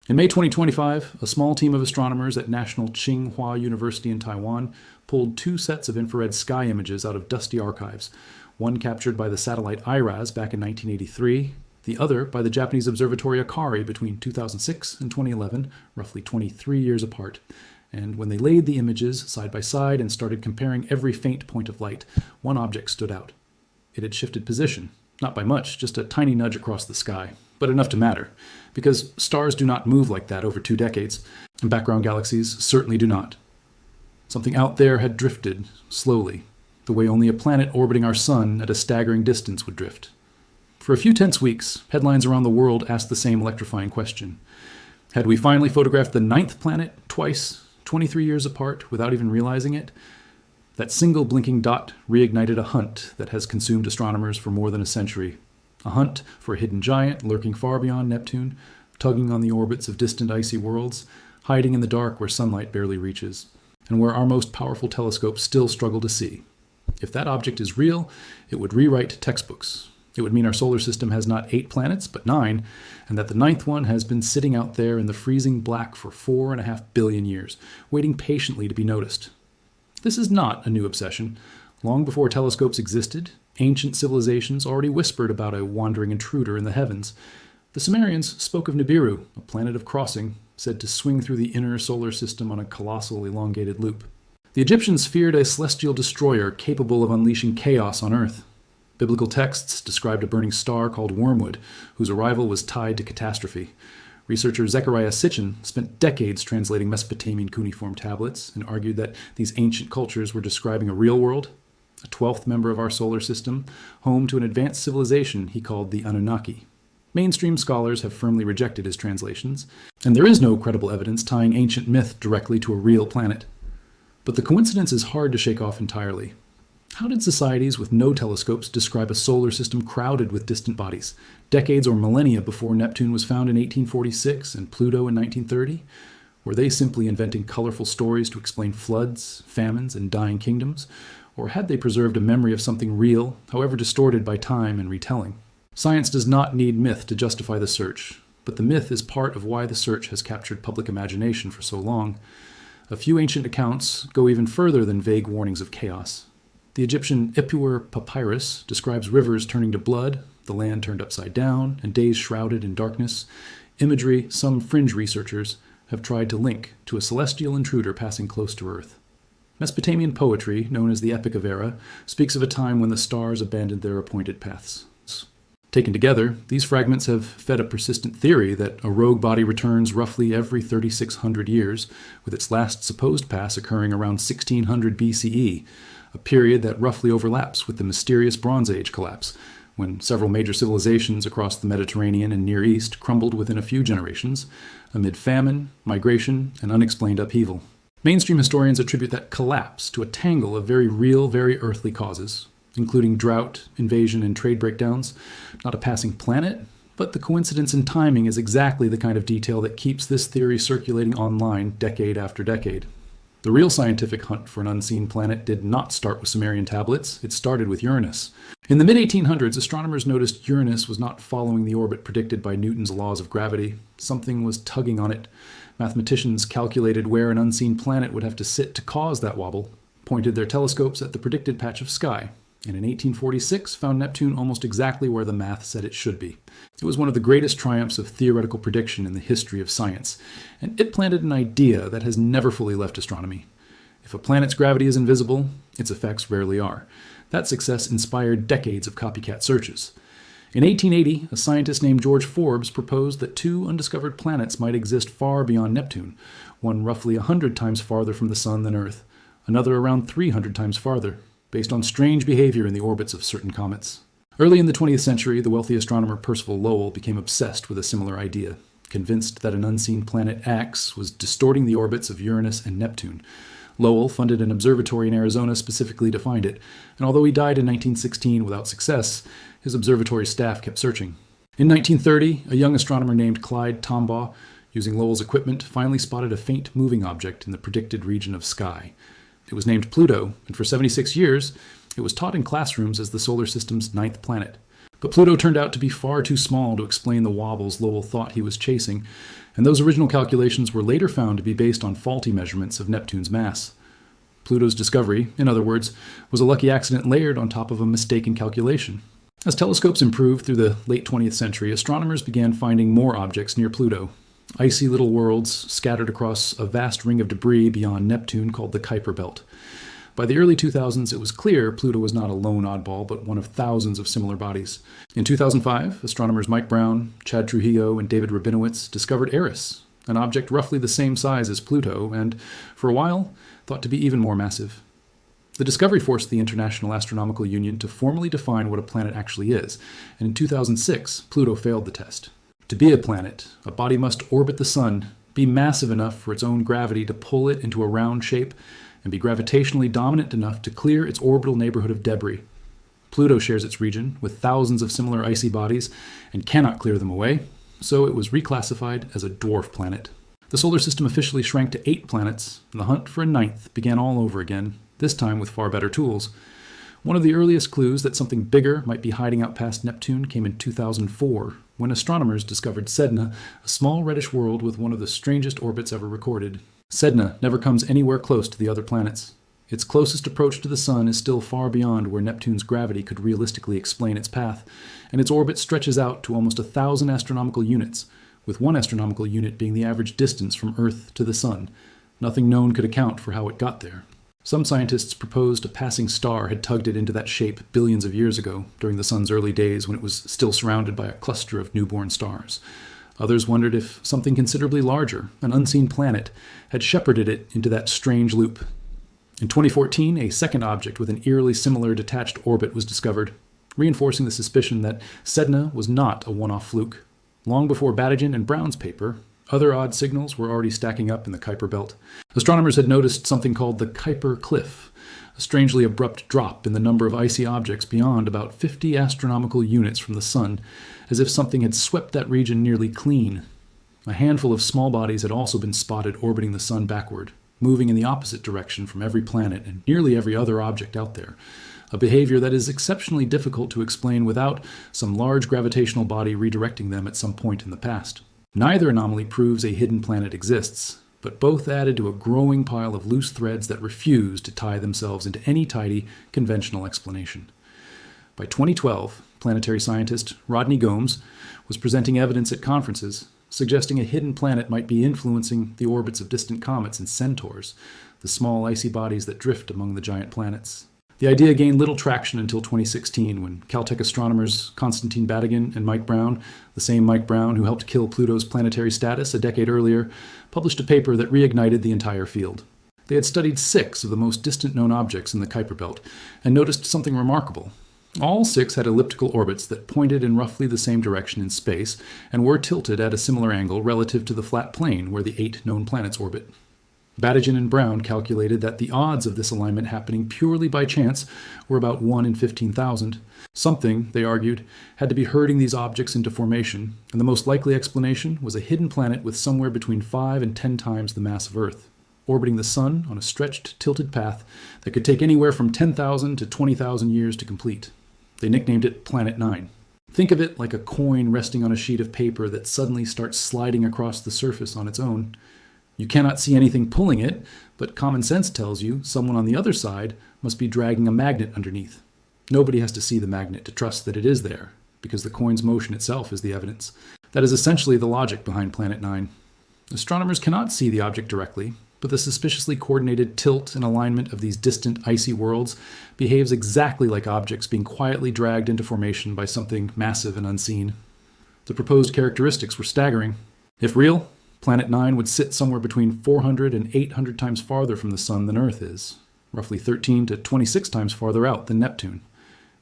In May 2025, a small team of astronomers at National Tsinghua University in Taiwan pulled 2 sets of infrared sky images out of dusty archives, one captured by the satellite IRAS back in 1983, the other by the Japanese observatory Akari between 2006 and 2011, roughly 23 years apart. And when they laid the images side by side and started comparing every faint point of light, one object stood out. It had shifted position, not by much, just a tiny nudge across the sky, but enough to matter, because stars do not move like that over 2 decades, and background galaxies certainly do not. Something out there had drifted, slowly, the way only a planet orbiting our sun at a staggering distance would drift. For a few tense weeks, headlines around the world asked the same electrifying question. Had we finally photographed the 9th planet twice, 23 years apart, without even realizing it? That single blinking dot reignited a hunt that has consumed astronomers for more than a century. A hunt for a hidden giant lurking far beyond Neptune, tugging on the orbits of distant icy worlds, hiding in the dark where sunlight barely reaches, and where our most powerful telescopes still struggle to see. If that object is real, it would rewrite textbooks. It would mean our solar system has not 8 planets, but 9, and that the 9th one has been sitting out there in the freezing black for 4.5 billion years, waiting patiently to be noticed. This is not a new obsession. Long before telescopes existed, ancient civilizations already whispered about a wandering intruder in the heavens. The Sumerians spoke of Nibiru, a planet of crossing, said to swing through the inner solar system on a colossal elongated loop. The Egyptians feared a celestial destroyer capable of unleashing chaos on Earth. Biblical texts described a burning star called Wormwood, whose arrival was tied to catastrophe. Researcher Zechariah Sitchin spent decades translating Mesopotamian cuneiform tablets and argued that these ancient cultures were describing a real world, a 12th member of our solar system, home to an advanced civilization he called the Anunnaki. Mainstream scholars have firmly rejected his translations, and there is no credible evidence tying ancient myth directly to a real planet. But the coincidence is hard to shake off entirely. How did societies with no telescopes describe a solar system crowded with distant bodies, decades or millennia before Neptune was found in 1846 and Pluto in 1930? Were they simply inventing colorful stories to explain floods, famines, and dying kingdoms? Or had they preserved a memory of something real, however distorted by time and retelling? Science does not need myth to justify the search, but the myth is part of why the search has captured public imagination for so long. A few ancient accounts go even further than vague warnings of chaos. The Egyptian Ipuwer papyrus describes rivers turning to blood, the land turned upside down, and days shrouded in darkness, imagery some fringe researchers have tried to link to a celestial intruder passing close to Earth. Mesopotamian poetry, known as the Epic of Era, speaks of a time when the stars abandoned their appointed paths. Taken together, these fragments have fed a persistent theory that a rogue body returns roughly every 3,600 years, with its last supposed pass occurring around 1600 BCE, a period that roughly overlaps with the mysterious Bronze Age collapse, when several major civilizations across the Mediterranean and Near East crumbled within a few generations, amid famine, migration, and unexplained upheaval. Mainstream historians attribute that collapse to a tangle of very real, very earthly causes, including drought, invasion, and trade breakdowns. Not a passing planet, but the coincidence in timing is exactly the kind of detail that keeps this theory circulating online decade after decade. The real scientific hunt for an unseen planet did not start with Sumerian tablets, it started with Uranus. In the mid-1800s, astronomers noticed Uranus was not following the orbit predicted by Newton's laws of gravity. Something was tugging on it. Mathematicians calculated where an unseen planet would have to sit to cause that wobble, pointed their telescopes at the predicted patch of sky, and in 1846 found Neptune almost exactly where the math said it should be. It was one of the greatest triumphs of theoretical prediction in the history of science, and it planted an idea that has never fully left astronomy. If a planet's gravity is invisible, its effects rarely are. That success inspired decades of copycat searches. In 1880, a scientist named George Forbes proposed that 2 undiscovered planets might exist far beyond Neptune, one roughly 100 times farther from the Sun than Earth, another around 300 times farther, based on strange behavior in the orbits of certain comets. Early in the 20th century, the wealthy astronomer Percival Lowell became obsessed with a similar idea, convinced that an unseen planet X was distorting the orbits of Uranus and Neptune. Lowell funded an observatory in Arizona specifically to find it, and although he died in 1916 without success, his observatory staff kept searching. In 1930, a young astronomer named Clyde Tombaugh, using Lowell's equipment, finally spotted a faint moving object in the predicted region of sky. It was named Pluto, and for 76 years, it was taught in classrooms as the solar system's 9th planet. But Pluto turned out to be far too small to explain the wobbles Lowell thought he was chasing, and those original calculations were later found to be based on faulty measurements of Neptune's mass. Pluto's discovery, in other words, was a lucky accident layered on top of a mistaken calculation. As telescopes improved through the late 20th century, astronomers began finding more objects near Pluto. Icy little worlds scattered across a vast ring of debris beyond Neptune called the Kuiper Belt. By the early 2000s, it was clear Pluto was not a lone oddball, but one of thousands of similar bodies. In 2005, astronomers Mike Brown, Chad Trujillo, and David Rabinowitz discovered Eris, an object roughly the same size as Pluto, and, for a while, thought to be even more massive. The discovery forced the International Astronomical Union to formally define what a planet actually is, and in 2006, Pluto failed the test. To be a planet, a body must orbit the Sun, be massive enough for its own gravity to pull it into a round shape, and be gravitationally dominant enough to clear its orbital neighborhood of debris. Pluto shares its region with thousands of similar icy bodies and cannot clear them away, so it was reclassified as a dwarf planet. The solar system officially shrank to 8 planets, and the hunt for a 9th began all over again, this time with far better tools. One of the earliest clues that something bigger might be hiding out past Neptune came in 2004, when astronomers discovered Sedna, a small reddish world with one of the strangest orbits ever recorded. Sedna never comes anywhere close to the other planets. Its closest approach to the Sun is still far beyond where Neptune's gravity could realistically explain its path, and its orbit stretches out to almost 1,000 astronomical units, with 1 astronomical unit being the average distance from Earth to the Sun. Nothing known could account for how it got there. Some scientists proposed a passing star had tugged it into that shape billions of years ago, during the Sun's early days when it was still surrounded by a cluster of newborn stars. Others wondered if something considerably larger, an unseen planet, had shepherded it into that strange loop. In 2014, a second object with an eerily similar detached orbit was discovered, reinforcing the suspicion that Sedna was not a one-off fluke. Long before Badigian and Brown's paper, other odd signals were already stacking up in the Kuiper Belt. Astronomers had noticed something called the Kuiper Cliff, a strangely abrupt drop in the number of icy objects beyond about 50 astronomical units from the Sun, as if something had swept that region nearly clean. A handful of small bodies had also been spotted orbiting the Sun backward, moving in the opposite direction from every planet and nearly every other object out there, a behavior that is exceptionally difficult to explain without some large gravitational body redirecting them at some point in the past. Neither anomaly proves a hidden planet exists, but both added to a growing pile of loose threads that refuse to tie themselves into any tidy, conventional explanation. By 2012, planetary scientist Rodney Gomes was presenting evidence at conferences suggesting a hidden planet might be influencing the orbits of distant comets and centaurs, the small icy bodies that drift among the giant planets. The idea gained little traction until 2016, when Caltech astronomers Konstantin Batygin and Mike Brown, the same Mike Brown who helped kill Pluto's planetary status a decade earlier, published a paper that reignited the entire field. They had studied 6 of the most distant known objects in the Kuiper Belt, and noticed something remarkable. All 6 had elliptical orbits that pointed in roughly the same direction in space, and were tilted at a similar angle relative to the flat plane where the 8 known planets orbit. Badigian and Brown calculated that the odds of this alignment happening purely by chance were about 1 in 15,000. Something, they argued, had to be herding these objects into formation, and the most likely explanation was a hidden planet with somewhere between 5 and 10 times the mass of Earth, orbiting the Sun on a stretched, tilted path that could take anywhere from 10,000 to 20,000 years to complete. They nicknamed it Planet 9. Think of it like a coin resting on a sheet of paper that suddenly starts sliding across the surface on its own. You cannot see anything pulling it, but common sense tells you someone on the other side must be dragging a magnet underneath. Nobody has to see the magnet to trust that it is there, because the coin's motion itself is the evidence. That is essentially the logic behind Planet 9. Astronomers cannot see the object directly, but the suspiciously coordinated tilt and alignment of these distant icy worlds behaves exactly like objects being quietly dragged into formation by something massive and unseen. The proposed characteristics were staggering. If real, Planet 9 would sit somewhere between 400 and 800 times farther from the Sun than Earth is, roughly 13 to 26 times farther out than Neptune.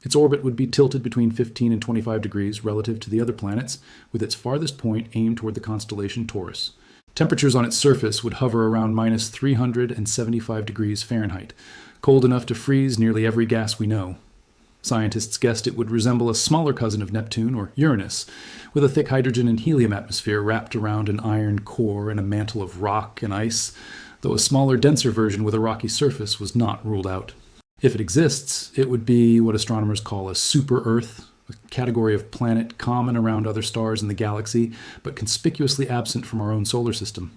Its orbit would be tilted between 15 and 25 degrees relative to the other planets, with its farthest point aimed toward the constellation Taurus. Temperatures on its surface would hover around minus 375 degrees Fahrenheit, cold enough to freeze nearly every gas we know. Scientists guessed it would resemble a smaller cousin of Neptune, or Uranus, with a thick hydrogen and helium atmosphere wrapped around an iron core and a mantle of rock and ice, though a smaller, denser version with a rocky surface was not ruled out. If it exists, it would be what astronomers call a super-Earth, a category of planet common around other stars in the galaxy, but conspicuously absent from our own solar system.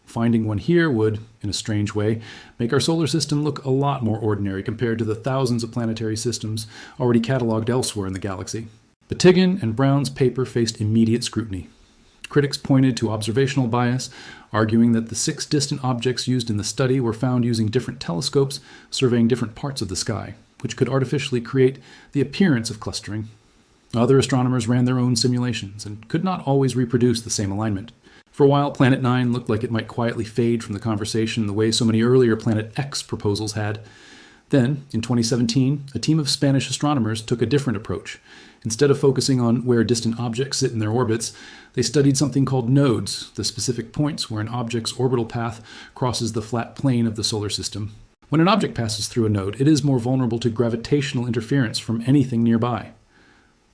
Finding one here would, in a strange way, make our solar system look a lot more ordinary compared to the thousands of planetary systems already catalogued elsewhere in the galaxy. Batigan and Brown's paper faced immediate scrutiny. Critics pointed to observational bias, arguing that the 6 distant objects used in the study were found using different telescopes surveying different parts of the sky, which could artificially create the appearance of clustering. Other astronomers ran their own simulations and could not always reproduce the same alignment. For a while, Planet 9 looked like it might quietly fade from the conversation the way so many earlier Planet X proposals had. Then, in 2017, a team of Spanish astronomers took a different approach. Instead of focusing on where distant objects sit in their orbits, they studied something called nodes, the specific points where an object's orbital path crosses the flat plane of the solar system. When an object passes through a node, it is more vulnerable to gravitational interference from anything nearby.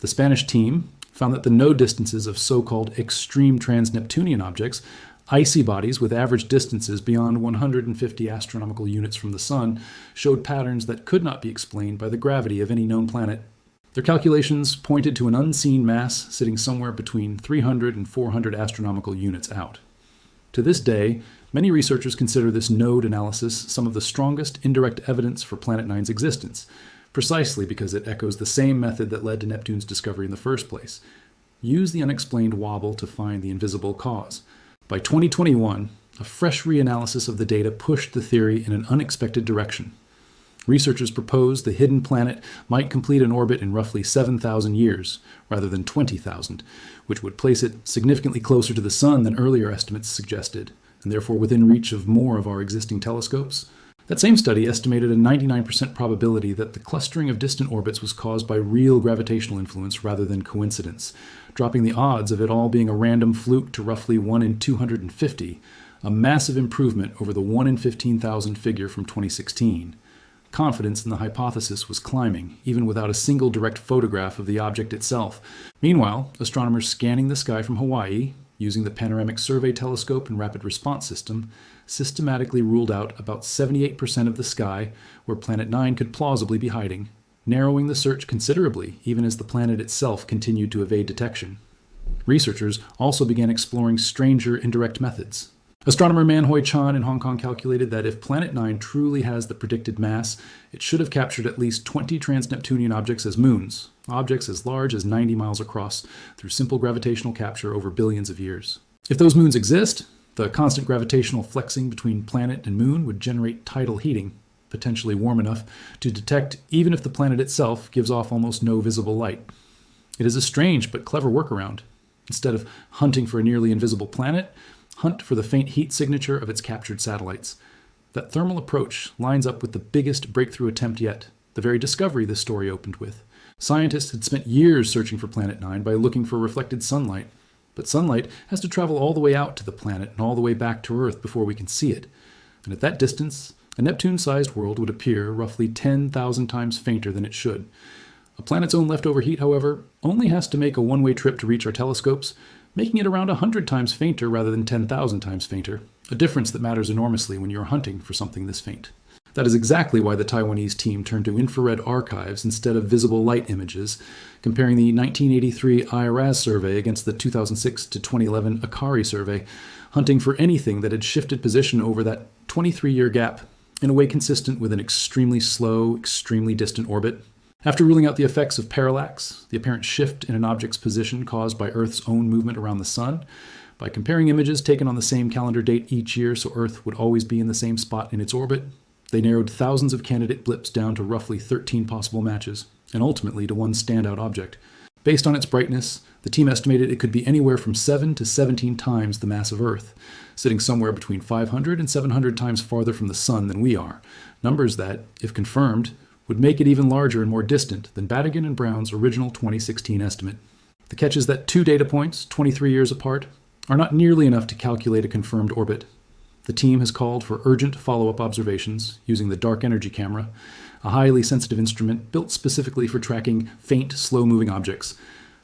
The Spanish team found that the node distances of so-called extreme trans-Neptunian objects, icy bodies with average distances beyond 150 astronomical units from the Sun, showed patterns that could not be explained by the gravity of any known planet. Their calculations pointed to an unseen mass sitting somewhere between 300 and 400 astronomical units out. To this day, many researchers consider this node analysis some of the strongest indirect evidence for Planet 9's existence, precisely because it echoes the same method that led to Neptune's discovery in the first place. Use the unexplained wobble to find the invisible cause. By 2021, a fresh reanalysis of the data pushed the theory in an unexpected direction. Researchers proposed the hidden planet might complete an orbit in roughly 7,000 years, rather than 20,000, which would place it significantly closer to the Sun than earlier estimates suggested, and therefore within reach of more of our existing telescopes. That same study estimated a 99% probability that the clustering of distant orbits was caused by real gravitational influence rather than coincidence, dropping the odds of it all being a random fluke to roughly 1 in 250, a massive improvement over the 1 in 15,000 figure from 2016. Confidence in the hypothesis was climbing, even without a single direct photograph of the object itself. Meanwhile, astronomers scanning the sky from Hawaii, using the Panoramic Survey Telescope and Rapid Response System, systematically ruled out about 78% of the sky where Planet 9 could plausibly be hiding, narrowing the search considerably even as the planet itself continued to evade detection. Researchers also began exploring stranger indirect methods. Astronomer Man Hoi Chan in Hong Kong calculated that if Planet 9 truly has the predicted mass, it should have captured at least 20 trans-Neptunian objects as moons, objects as large as 90 miles across, through simple gravitational capture over billions of years. If those moons exist, the constant gravitational flexing between planet and moon would generate tidal heating, potentially warm enough to detect even if the planet itself gives off almost no visible light. It is a strange but clever workaround. Instead of hunting for a nearly invisible planet, hunt for the faint heat signature of its captured satellites. That thermal approach lines up with the biggest breakthrough attempt yet, the very discovery this story opened with. Scientists had spent years searching for Planet 9 by looking for reflected sunlight, but sunlight has to travel all the way out to the planet and all the way back to Earth before we can see it. And at that distance, a Neptune-sized world would appear roughly 10,000 times fainter than it should. A planet's own leftover heat, however, only has to make a one-way trip to reach our telescopes, making it around 100 times fainter rather than 10,000 times fainter, a difference that matters enormously when you're hunting for something this faint. That is exactly why the Taiwanese team turned to infrared archives instead of visible light images, comparing the 1983 IRAS survey against the 2006 to 2011 Akari survey, hunting for anything that had shifted position over that 23-year gap in a way consistent with an extremely slow, extremely distant orbit. After ruling out the effects of parallax, the apparent shift in an object's position caused by Earth's own movement around the Sun, by comparing images taken on the same calendar date each year so Earth would always be in the same spot in its orbit, they narrowed thousands of candidate blips down to roughly 13 possible matches, and ultimately to one standout object. Based on its brightness, the team estimated it could be anywhere from 7 to 17 times the mass of Earth, sitting somewhere between 500 and 700 times farther from the Sun than we are, numbers that, if confirmed, would make it even larger and more distant than Batigan and Brown's original 2016 estimate. The catch is that 2 data points, 23 years apart, are not nearly enough to calculate a confirmed orbit. The team has called for urgent follow-up observations using the dark energy camera, a highly sensitive instrument built specifically for tracking faint, slow-moving objects,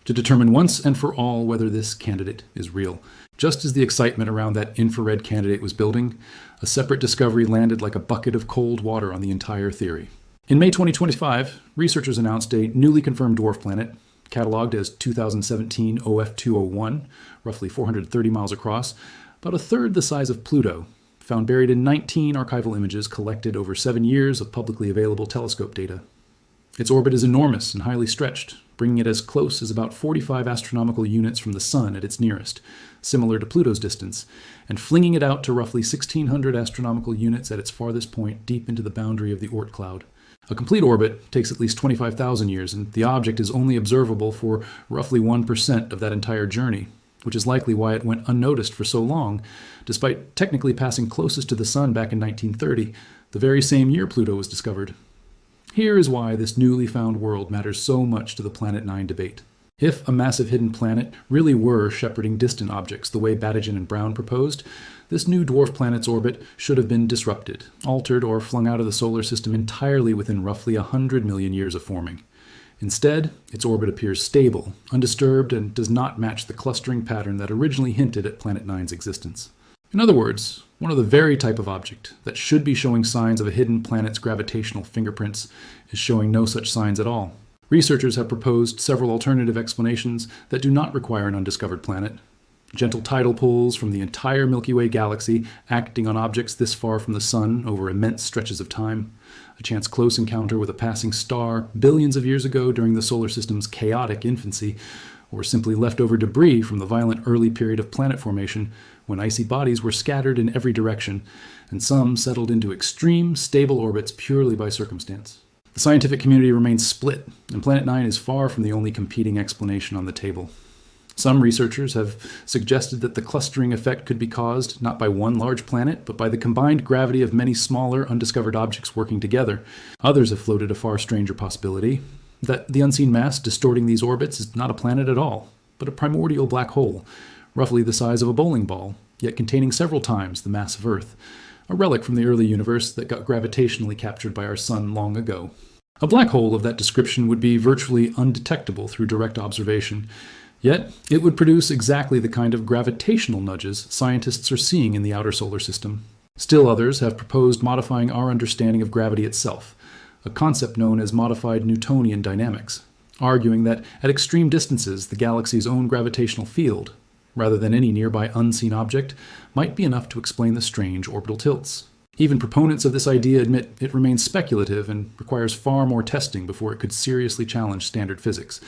to determine once and for all whether this candidate is real. Just as the excitement around that infrared candidate was building, a separate discovery landed like a bucket of cold water on the entire theory. In May 2025, researchers announced a newly confirmed dwarf planet, cataloged as 2017 OF201, roughly 430 miles across, about a third the size of Pluto, found buried in 19 archival images collected over 7 years of publicly available telescope data. Its orbit is enormous and highly stretched, bringing it as close as about 45 astronomical units from the Sun at its nearest, similar to Pluto's distance, and flinging it out to roughly 1,600 astronomical units at its farthest point deep into the boundary of the Oort cloud. A complete orbit takes at least 25,000 years, and the object is only observable for roughly 1% of that entire journey, which is likely why it went unnoticed for so long, despite technically passing closest to the Sun back in 1930, the very same year Pluto was discovered. Here is why this newly found world matters so much to the Planet 9 debate. If a massive hidden planet really were shepherding distant objects the way Badigian and Brown proposed, this new dwarf planet's orbit should have been disrupted, altered, or flung out of the solar system entirely within roughly 100 million years of forming. Instead, its orbit appears stable, undisturbed, and does not match the clustering pattern that originally hinted at Planet 9's existence. In other words, one of the very type of object that should be showing signs of a hidden planet's gravitational fingerprints is showing no such signs at all. Researchers have proposed several alternative explanations that do not require an undiscovered planet. Gentle tidal pulls from the entire Milky Way galaxy acting on objects this far from the Sun over immense stretches of time. A chance close encounter with a passing star billions of years ago during the solar system's chaotic infancy, or simply leftover debris from the violent early period of planet formation when icy bodies were scattered in every direction, and some settled into extreme, stable orbits purely by circumstance. The scientific community remains split, and Planet 9 is far from the only competing explanation on the table. Some researchers have suggested that the clustering effect could be caused not by one large planet, but by the combined gravity of many smaller, undiscovered objects working together. Others have floated a far stranger possibility, that the unseen mass distorting these orbits is not a planet at all, but a primordial black hole, roughly the size of a bowling ball, yet containing several times the mass of Earth, a relic from the early universe that got gravitationally captured by our Sun long ago. A black hole of that description would be virtually undetectable through direct observation, yet it would produce exactly the kind of gravitational nudges scientists are seeing in the outer solar system. Still others have proposed modifying our understanding of gravity itself, a concept known as modified Newtonian dynamics, arguing that at extreme distances the galaxy's own gravitational field, rather than any nearby unseen object, might be enough to explain the strange orbital tilts. Even proponents of this idea admit it remains speculative and requires far more testing before it could seriously challenge standard physics.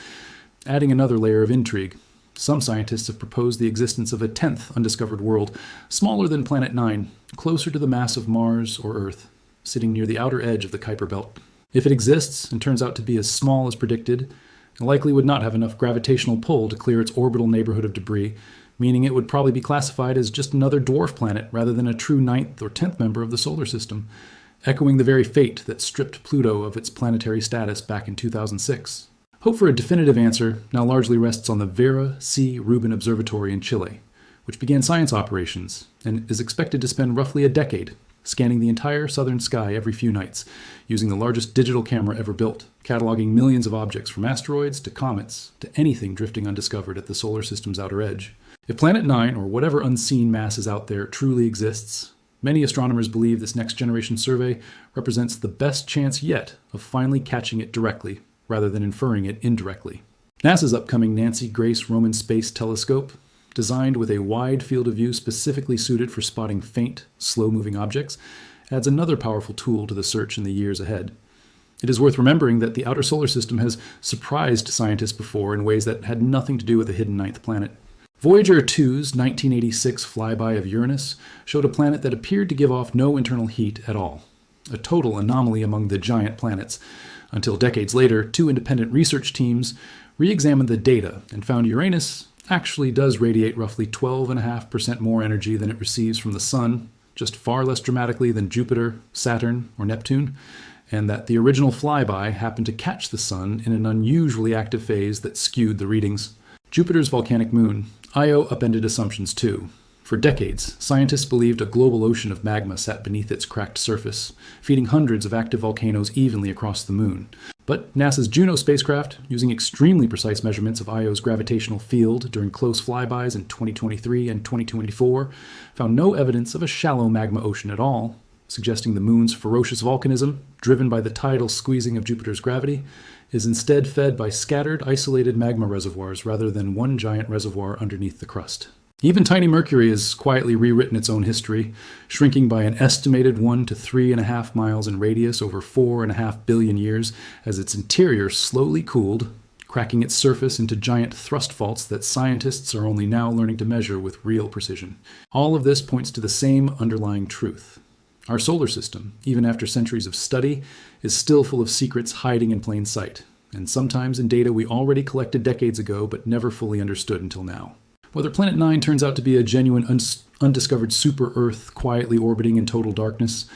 Adding another layer of intrigue, some scientists have proposed the existence of a 10th undiscovered world, smaller than Planet 9, closer to the mass of Mars or Earth, sitting near the outer edge of the Kuiper Belt. If it exists and turns out to be as small as predicted, it likely would not have enough gravitational pull to clear its orbital neighborhood of debris, meaning it would probably be classified as just another dwarf planet rather than a true 9th or 10th member of the solar system, echoing the very fate that stripped Pluto of its planetary status back in 2006. Hope for a definitive answer now largely rests on the Vera C. Rubin Observatory in Chile, which began science operations and is expected to spend roughly a decade scanning the entire southern sky every few nights, using the largest digital camera ever built, cataloging millions of objects from asteroids to comets to anything drifting undiscovered at the solar system's outer edge. If Planet 9, or whatever unseen mass is out there, truly exists, many astronomers believe this next-generation survey represents the best chance yet of finally catching it directly, rather than inferring it indirectly. NASA's upcoming Nancy Grace Roman Space Telescope, designed with a wide field of view specifically suited for spotting faint, slow-moving objects, adds another powerful tool to the search in the years ahead. It is worth remembering that the outer solar system has surprised scientists before in ways that had nothing to do with a hidden 9th planet. Voyager 2's 1986 flyby of Uranus showed a planet that appeared to give off no internal heat at all, a total anomaly among the giant planets, until decades later, 2 independent research teams re-examined the data and found Uranus actually does radiate roughly 12.5% more energy than it receives from the Sun, just far less dramatically than Jupiter, Saturn, or Neptune, and that the original flyby happened to catch the Sun in an unusually active phase that skewed the readings. Jupiter's volcanic moon, Io, upended assumptions too. For decades, scientists believed a global ocean of magma sat beneath its cracked surface, feeding hundreds of active volcanoes evenly across the moon. But NASA's Juno spacecraft, using extremely precise measurements of Io's gravitational field during close flybys in 2023 and 2024, found no evidence of a shallow magma ocean at all, suggesting the moon's ferocious volcanism, driven by the tidal squeezing of Jupiter's gravity, is instead fed by scattered, isolated magma reservoirs rather than one giant reservoir underneath the crust. Even tiny Mercury has quietly rewritten its own history, shrinking by an estimated 1 to 3.5 miles in radius over 4.5 billion years as its interior slowly cooled, cracking its surface into giant thrust faults that scientists are only now learning to measure with real precision. All of this points to the same underlying truth. Our solar system, even after centuries of study, is still full of secrets hiding in plain sight, and sometimes in data we already collected decades ago but never fully understood until now. Whether Planet 9 turns out to be a genuine undiscovered super-Earth quietly orbiting in total darkness,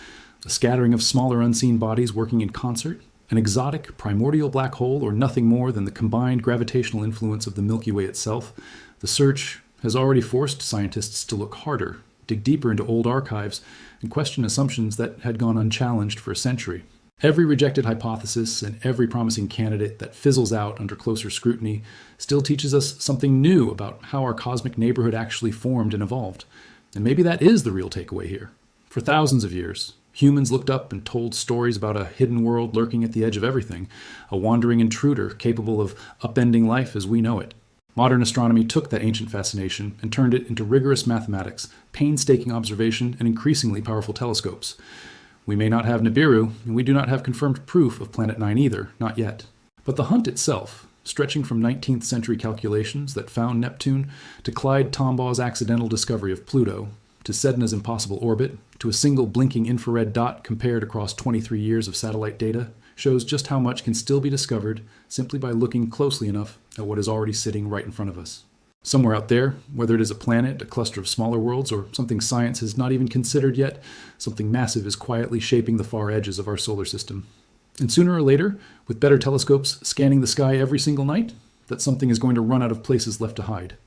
a scattering of smaller unseen bodies working in concert, an exotic primordial black hole, or nothing more than the combined gravitational influence of the Milky Way itself, the search has already forced scientists to look harder, dig deeper into old archives, and question assumptions that had gone unchallenged for a century. Every rejected hypothesis and every promising candidate that fizzles out under closer scrutiny still teaches us something new about how our cosmic neighborhood actually formed and evolved. And maybe that is the real takeaway here. For thousands of years, humans looked up and told stories about a hidden world lurking at the edge of everything, a wandering intruder capable of upending life as we know it. Modern astronomy took that ancient fascination and turned it into rigorous mathematics, painstaking observation, and increasingly powerful telescopes. We may not have Nibiru, and we do not have confirmed proof of Planet 9 either, not yet. But the hunt itself, stretching from 19th century calculations that found Neptune, to Clyde Tombaugh's accidental discovery of Pluto, to Sedna's impossible orbit, to a single blinking infrared dot compared across 23 years of satellite data, shows just how much can still be discovered simply by looking closely enough at what is already sitting right in front of us. Somewhere out there, whether it is a planet, a cluster of smaller worlds, or something science has not even considered yet, something massive is quietly shaping the far edges of our solar system. And sooner or later, with better telescopes scanning the sky every single night, that something is going to run out of places left to hide.